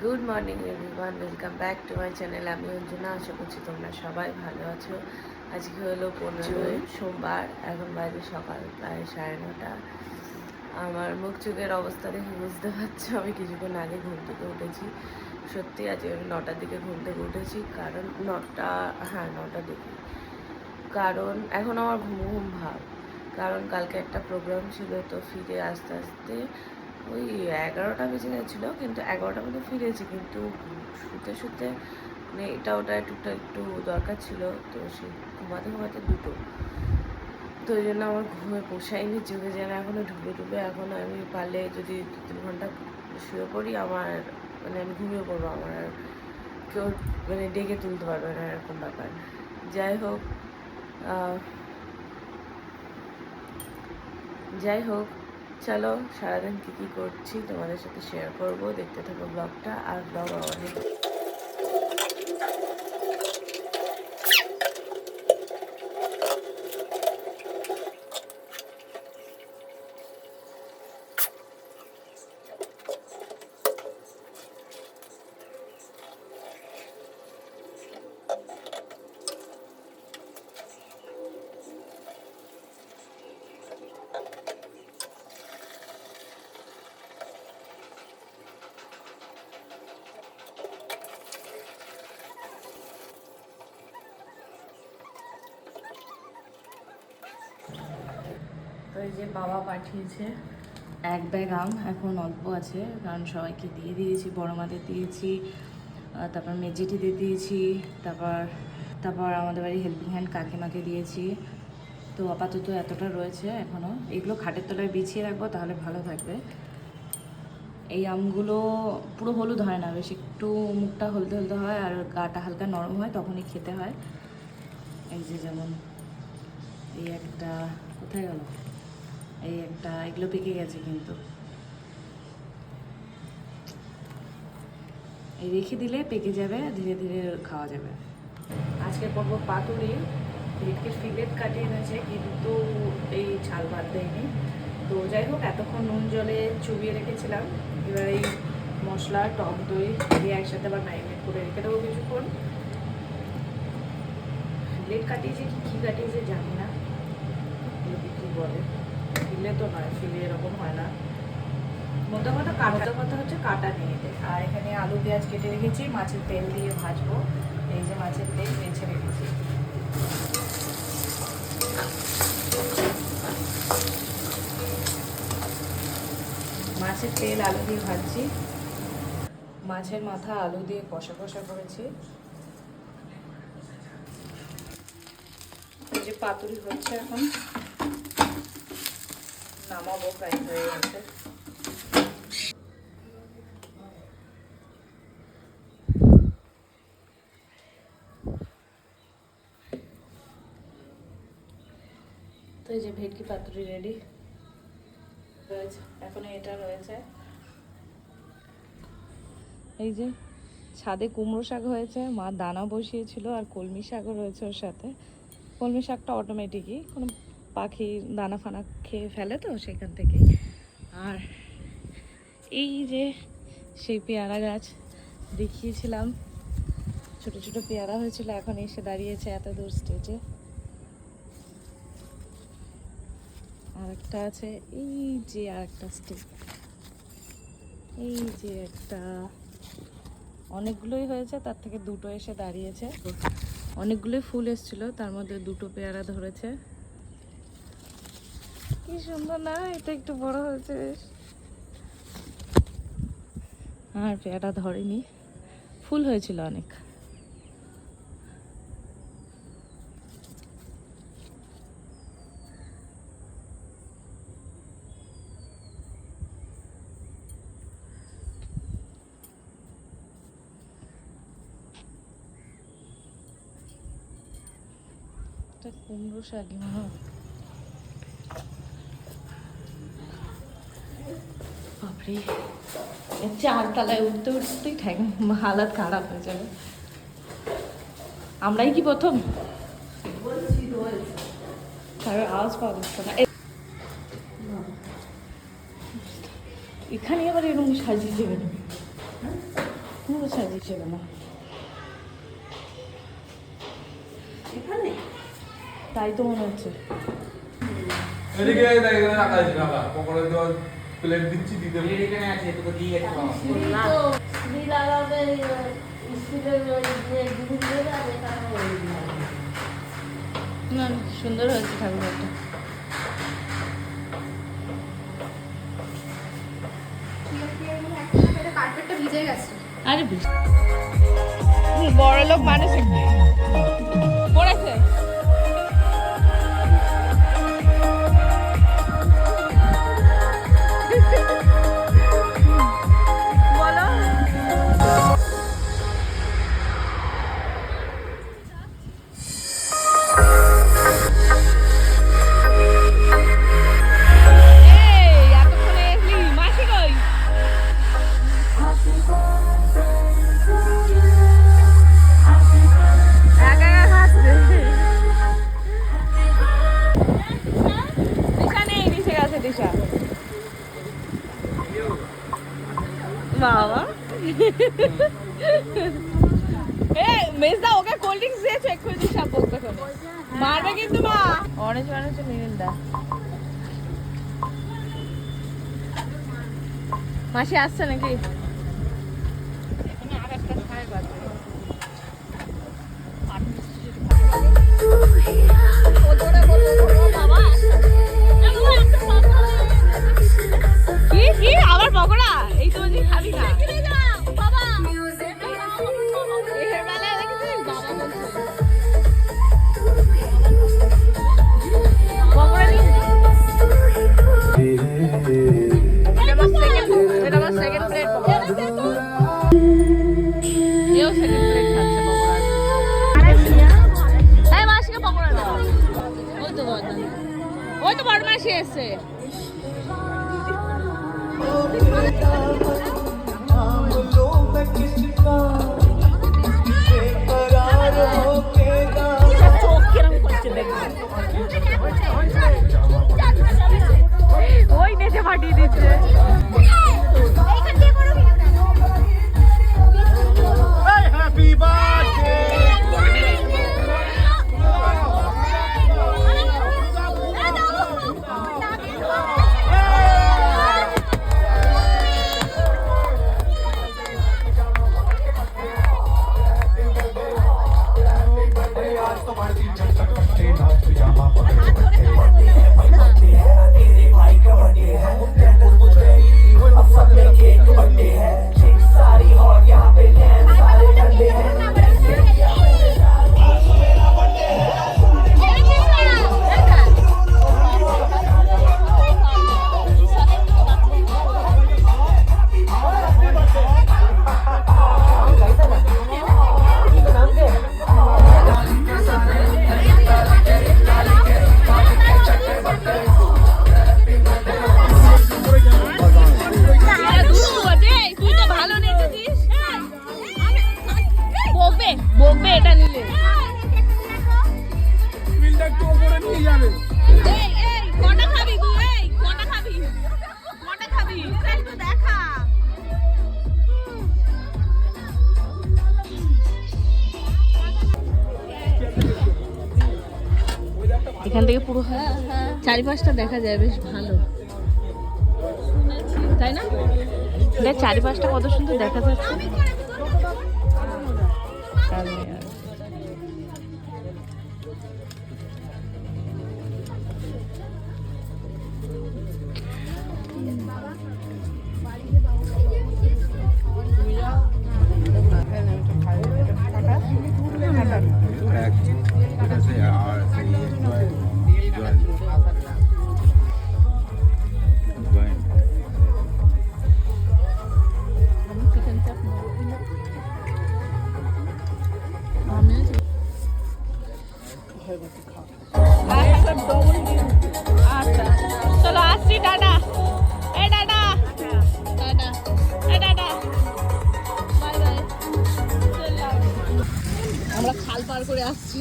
Good morning everyone, welcome back to my channel. আমি অঞ্জনা, আশা করছি তোমরা সবাই ভালো আছো। আজকে হলো 15 সোমবার, এখন বাজে সকাল প্রায় 9:30। আমার মুখ চোখের অবস্থা দেখে বুঝতে পারছো আমি কিছুক্ষণ আগে ঘুম থেকে উঠেছি। সত্যি আজকে আমি 9টার দিকে ঘুম থেকে উঠেছি, কারণ 9টার দিকে, কারণ এখন আমার ঘুম ঘুম ভাব। কারণ কালকে একটা প্রোগ্রাম ছিল, তো ফিরে আস্তে আস্তে ওই 11টা বেজে গেছিলো, কিন্তু 11টা মধ্যে ফিরেছি, কিন্তু শুতে শুতে মানে এটা ওটা একটু দরকার ছিল, তো সে ঘুমাতে ঘুমাতে 2টো। তো ওই জন্য আমার ঘুমে পোষায়নি, চোখে যেন এখনও ঢুকে ঢুকে। এখন আমি পারলে যদি 2-3 ঘন্টা শুয়ে পড়ি, আমার মানে আমি ঘুমিয়ে পড়বো, আমার আর কেউ মানে ডেকে তুলতে পারবে না, এরকম ব্যাপার। যাই হোক, চলো সারাদিন কী কী করছি তোমাদের সাথে শেয়ার করব, দেখতে থাকো ব্লগটা। আর ব্লগ অনেক তো এই যে বাবা পাঠিয়েছে 1 ব্যাগ আম। এখন অল্প আছে, কারণ সবাইকে দিয়ে দিয়েছি, বড় মাদের দিয়েছি, তারপর মেজেটিদের দিয়েছি, তারপর তারপর আমাদের বাড়ি হেল্পিং হ্যান্ড কাকিমাকে দিয়েছি। তো আপাতত এতটা রয়েছে এখনও। এগুলো খাটের তলায় বিছিয়ে রাখবো, তাহলে ভালো থাকবে। এই আমগুলো পুরো হলুদ হয় না, বেশ একটু মুখটা হলদে হলদে হয়, আর গাটা হালকা নরম হয়, তখনই খেতে হয়। এই যে যেমন এই একটা, কোথায় গেল এই একটা, এগুলো পেকে গেছে, কিন্তু এই রেখে দিলে পেকে যাবে, ধীরে ধীরে খাওয়া যাবে। আজকে করবো পাতুরি। ভেটকির ফিলেট কাটিয়ে এনেছে, কিন্তু এই ছাল বাদ দেয়নি। তো যাই হোক, এতক্ষণ নুন জলে চুবিয়ে রেখেছিলাম, এবার এই মশলা টক দই দিয়ে একসাথে আবার ম্যারিনেট করে রেখে দেবো কিছুক্ষণ। ফিলেট কাটিয়েছে কি কী কাটিয়েছে জানি না, কী বলে, ফিলে তো নয়, ফিলে এরকম হয় না। মোটা কথা হচ্ছে কাটা নিয়ে যায়। আর এখানে আলু পেঁয়াজ কেটে রেখেছি, মাছের তেল দিয়ে ভাজবো। এই যে মাছের তেল বেছে রেখেছি। মাছের তেল আলু দিয়ে ভাজছি, মাছের মাথা আলু দিয়ে কষা কষা করেছি। এই যে পাতুরি হচ্ছে, এখন নামাবো, প্রায় হয়ে গেছে। তো এই যে ভেটকি পাতুরি রেডি রয়েছে, এখন এটা রয়েছে। এই যে ছাদে কুমড়ো শাক হয়েছে, মা দানা বসিয়েছিল, আর কলমি শাকও রয়েছে ওর সাথে। কলমি শাকটা অটোমেটিকই, কোনো পাখি দানা ফানা খেয়ে ফেলে, তো সেখান থেকেই। আর এই যে সেই পেয়ারা গাছ দেখিয়েছিলাম, ছোট ছোট পেয়ারা হয়েছিল, এখন এসে দাঁড়িয়েছে এত দূর স্টেজে। আর একটা আছে, এই যে আর একটা স্টেজ, এই যে একটা, অনেকগুলোই হয়েছে, তার থেকে 2টো এসে দাঁড়িয়েছে। অনেকগুলোই ফুল এসেছিল, তার মধ্যে 2টো পেয়ারা ধরেছে। কি সুন্দর না, এটা একটু বড় হয়েছে বেশ। আর পেয়ারা ধরেনি, ফুল হয়েছিল অনেক। কুমড়ো শাক, বাপরে, 4 তলায় উঠতে উঠতেই ঠ্যাং হালাত খারাপ হয়ে যাবে। আমরাই কি প্রথম, কারোর আওয়াজ পাওয়া যাচ্ছে না। এখানে আবার এরকম সাজিয়ে দেবেন, পুরো সাজিয়েছে না এখানে তাই তো মনে হচ্ছে। এদিকে রাখা আছে রাখা পকোড়া দেওয়ার প্লেট দিচ্ছি দিতে এখানে আছে তোকে দিয়ে গেছে না স্ত্রী লাগাবে স্কুলের জিনিস দেবে আর এটা না সুন্দর হয়েছে ঠাকুরটা। কার্পেটটা ভিজে গেছে। আরে বড় লোক মানুষ পড়েছে। বলো বাবা মেজদা ওকে কোল্ড ড্রিঙ্কস দিয়েছো এক্ষুনি দিশা বলতে কোনো মারবে কিন্তু মা। Orange orange Mirinda. মাসি আসছে নাকি? কি কি আবার পকোড়া? এই তো বলছি খাবি না বাবা। এর বেলায় দেখেছিস বাবা বলছে পকোড়া নিয়ে। এটা আমার সেকেন্ড প্লেট পকোড়া। এও সেকেন্ড প্লেট খাচ্ছে পকোড়া। এই মাসিকে পকোড়া দাও। ওই তো বড় মাসি এসছে। ওই নেচে ফাটিয়ে দিচ্ছে। হ্যাপি বার্থডে বকবে এটা নিলে। কটা খাবি তুই? কটা খাবি? কটা খাবি একটু দেখা। এখান থেকে পুরো চারিপাশটা দেখা যায়, বেশ ভালো তাই না? দেখ চারিপাশটা কত সুন্দর দেখা যাচ্ছে। চলো আসছি, টাটা। এই টাটা টাটা, এই টাটা, বাই বাই। আমরা খাল পার করে আসছি,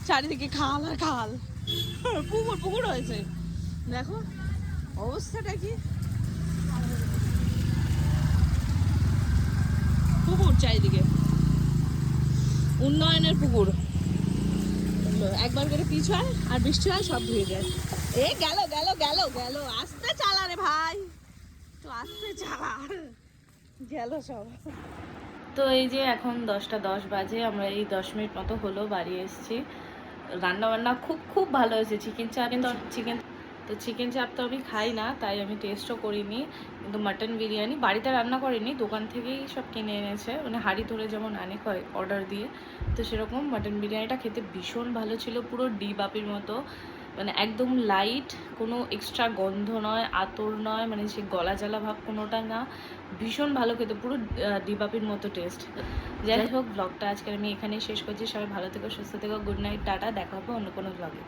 চারিদিকে খাল আর খাল, পুকুর পুকুর হয়েছে। দেখো অবস্থাটা কি। চারিদিকে, উন্নয়নের পুকুর। একবার করে পিছ হয় আর বৃষ্টি হয় সব ধুয়ে যায়। এ গেল গেল গেল গেল, আস্তে চালা রে ভাই, তো আস্তে চালা, গেল সব। তো এই যে এখন 10টা 10 বাজে, আমরা এই 10 মিনিট মতো হলো বাড়ি এসেছি। রান্না বান্না খুব খুব ভালো হয়েছে। চিকেন চাপ, চিকেন চাপ তো আমি খাই না, তাই আমি টেস্টও করিনি। কিন্তু মাটন বিরিয়ানি বাড়িতে রান্না করিনি, দোকান থেকেই সব কিনে এনেছে, মানে হাঁড়ি ধরে যেমন আনে অর্ডার দিয়ে, তো সেরকম মাটন বিরিয়ানিটা খেতে ভীষণ ভালো ছিল। পুরো ডি বাপির মতো, মানে একদম লাইট, কোনো এক্সট্রা গন্ধ নয়, আতর নয়, মানে সে গলা জ্বালা ভাব কোনোটা না, ভীষণ ভালো খেতে, পুরো ডিবাপির মতো টেস্ট। যাই হোক, ব্লগটা আজকে আমি এখানেই শেষ করছি। সবাই ভালো থেকো, সুস্থ থেকো, গুড নাইট, টাটা, দেখা হবে অন্য কোনো ব্লগে।